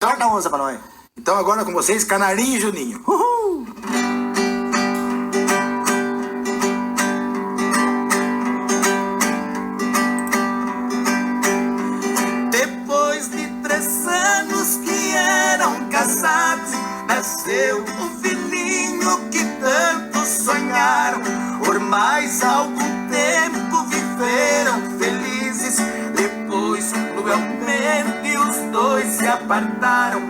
Corta a onça pra nós. Então agora com vocês, Canarinho e Juninho. Uhul! Depois de 3 anos que eram casados, nasceu o filhinho que tanto sonharam. Por mais algum tempo viveram felizes. Depois, cruelmente, os dois se apartaram.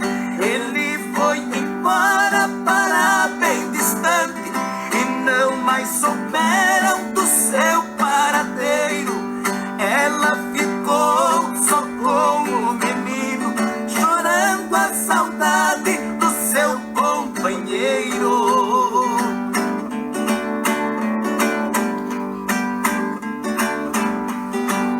Ele foi embora para bem distante e não mais souberam do seu paradeiro. Ela ficou só com o menino, chorando a saudade do seu companheiro.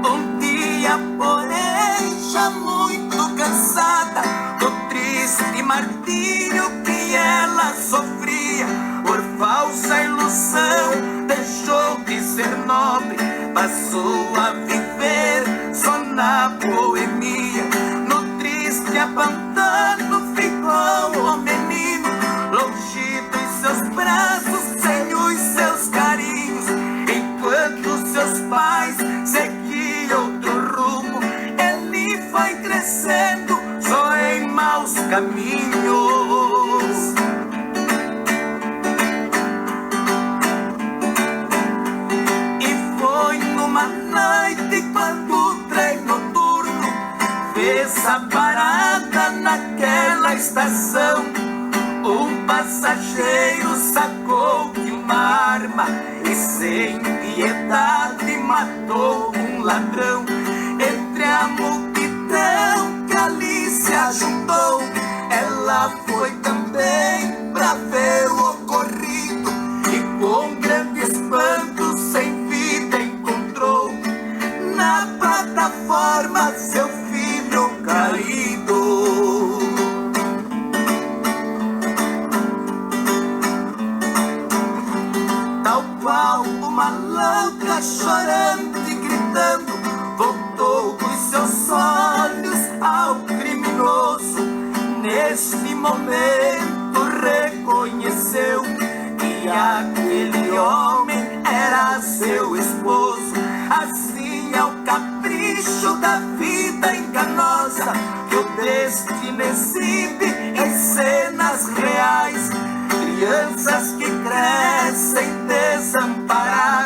Um dia, porém, já muito cansada do triste martírio que ela sofria, por falsa ilusão deixou de ser nobre, passou a viver só na boemia. No triste abandono ficou o menino, longe dos seus braços, sem os seus carinhos, enquanto seus pais seguiam outro rumo. Ele foi crescendo só em maus caminhos. E foi numa noite quando o trem noturno fez a parada naquela estação. Um passageiro sacou de uma arma e sem piedade matou um ladrão. Entre a multidão que ali se ajuntou, ela foi também pra ver o ocorrido e com grande espanto sem vida encontrou na plataforma seu filho caído. Tal qual uma louca chorando e gritando, voltou os seus olhos ao criminoso. Neste momento reconheceu que aquele homem era seu esposo. Assim é o capricho da vida enganosa que o destino exibe em cenas reais. Crianças que crescem desamparadas